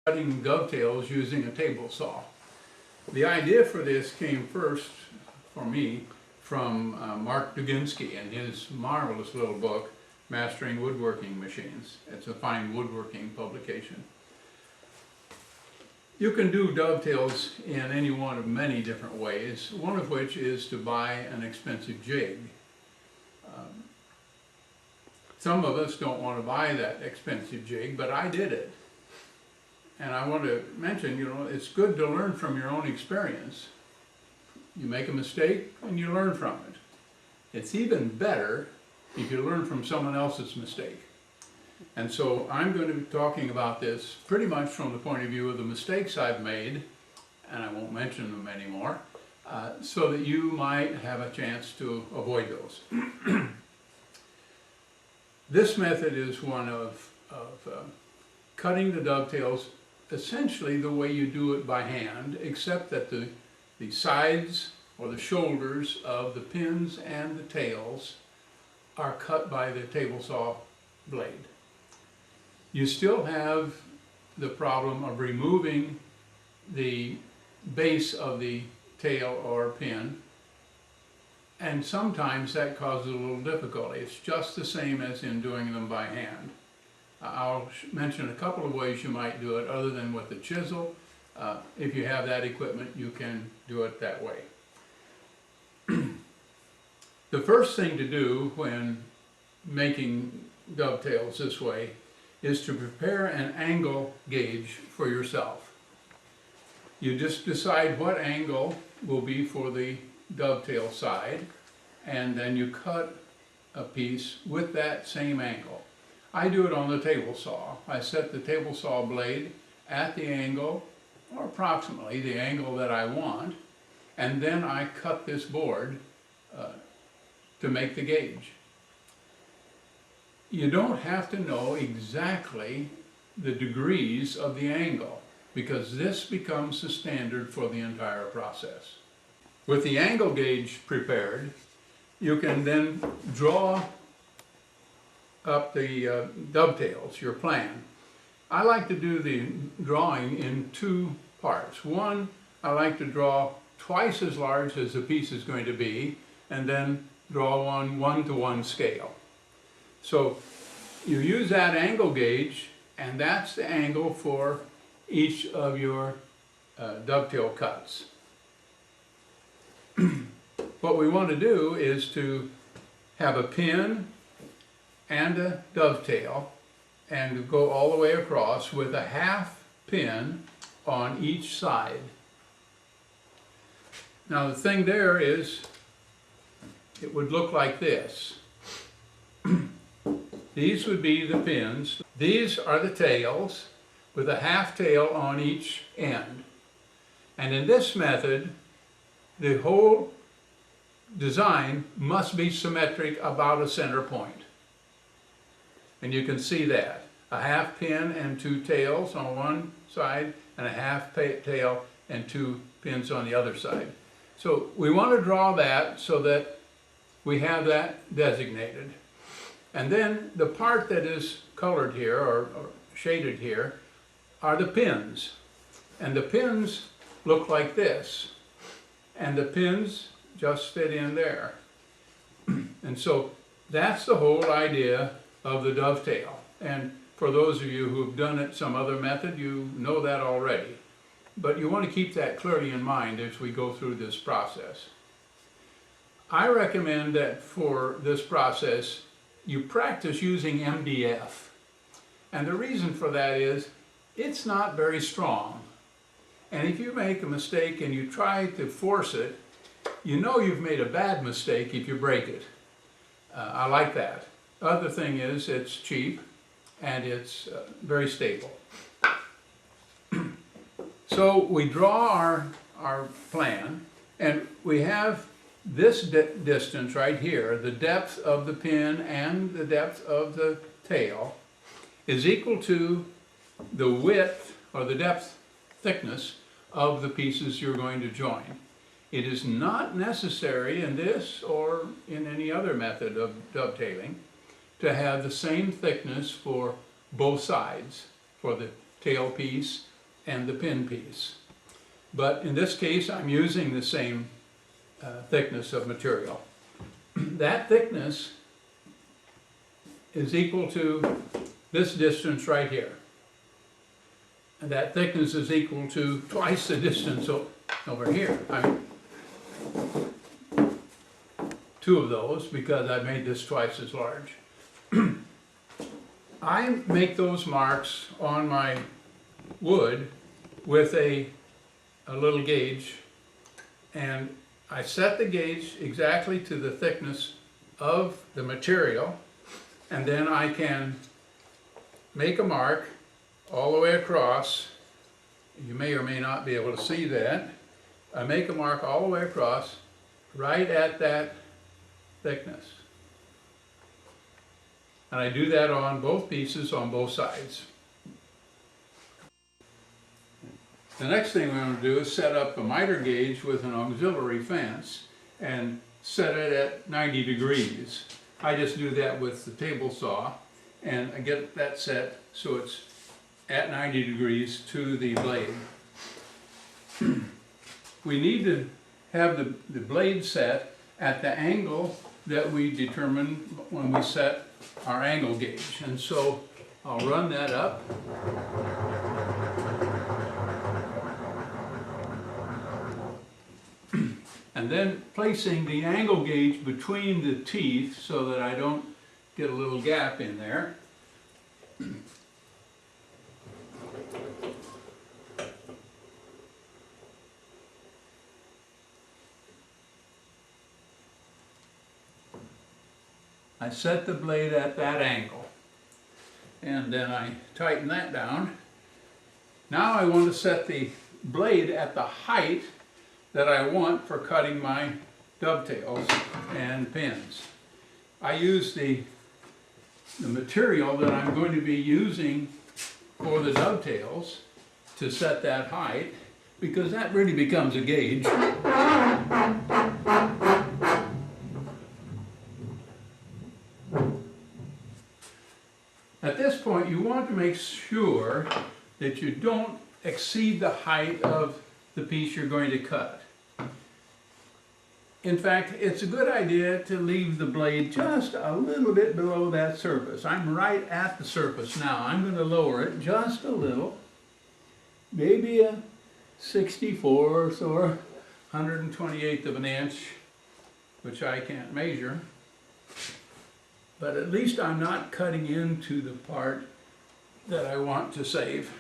cutting dovetails using a table saw. The idea for this came first, for me, from Mark Duginski and his marvelous little book, Mastering Woodworking Machines. It's a fine woodworking publication. You can do dovetails in any one of many different ways, one of which is to buy an expensive jig. Some of us don't want to buy that expensive jig, but I did it. And I want to mention, it's good to learn from your own experience. You make a mistake and you learn from it. It's even better if you learn from someone else's mistake. And so I'm going to be talking about this pretty much from the point of view of the mistakes I've made, and I won't mention them anymore, so that you might have a chance to avoid those. This method is one of cutting the dovetails essentially the way you do it by hand, except that the sides or the shoulders of the pins and the tails are cut by the table saw blade. You still have the problem of removing the base of the tail or pin, and sometimes that causes a little difficulty. It's just the same as in doing them by hand. I'll mention a couple of ways you might do it other than with the chisel. If you have that equipment, you can do it that way. The first thing to do when making dovetails this way is to prepare an angle gauge for yourself. You just decide what angle will be for the dovetail side, and then you cut a piece with that same angle. I do it on the table saw. I set the table saw blade at the angle, or approximately the angle that I want, and then I cut this board to make the gauge. You don't have to know exactly the degrees of the angle, because this becomes the standard for the entire process. With the angle gauge prepared, you can then draw up the dovetails, your plan. I like to do the drawing in two parts. One, I like to draw twice as large as the piece is going to be, and then draw one 1-to-1 scale. So you use that angle gauge, and that's the angle for each of your dovetail cuts. What we want to do is to have a pin and a dovetail and go all the way across with a half pin on each side. Now the thing there is, it would look like this. These would be the pins. These are the tails with a half tail on each end. And in this method, the whole design must be symmetric about a center point. And you can see that. A half pin and two tails on one side, and a half tail and two pins on the other side. So we want to draw that so that we have that designated. And then the part that is colored here, or shaded here, are the pins. And the pins look like this. And the pins just fit in there. And so that's the whole idea of the dovetail. And for those of you who've done it some other method, you know that already. But you want to keep that clearly in mind as we go through this process. I recommend that for this process, you practice using MDF. And the reason for that is, it's not very strong. And if you make a mistake and you try to force it, you know you've made a bad mistake if you break it. I like that. Other thing is, it's cheap and it's very stable. So we draw our plan, and we have this distance right here, the depth of the pin and the depth of the tail, is equal to the width or the depth thickness of the pieces you're going to join. It is not necessary in this or in any other method of dovetailing to have the same thickness for both sides, for the tail piece and the pin piece. But in this case, I'm using the same thickness of material. That thickness is equal to this distance right here. And that thickness is equal to twice the distance over here. I mean, two of those, because I made this twice as large. I make those marks on my wood with a little gauge, and I set the gauge exactly to the thickness of the material, and then I can make a mark all the way across. You may or may not be able to see that. I make a mark all the way across, right at that thickness. And I do that on both pieces on both sides. The next thing we're going to do is set up a miter gauge with an auxiliary fence and set it at 90 degrees. I just do that with the table saw, and I get that set so it's at 90 degrees to the blade. We need to have the blade set at the angle that we determined when we set our angle gauge. And so I'll run that up. And then placing the angle gauge between the teeth so that I don't get a little gap in there. I set the blade at that angle, and then I tighten that down. Now I want to set the blade at the height that I want for cutting my dovetails and pins. I use the material that I'm going to be using for the dovetails to set that height, because that really becomes a gauge. At this point, you want to make sure that you don't exceed the height of the piece you're going to cut. In fact, it's a good idea to leave the blade just a little bit below that surface. I'm right at the surface now. I'm going to lower it just a little, maybe a 64th or 128th of an inch, which I can't measure. But at least I'm not cutting into the part that I want to save.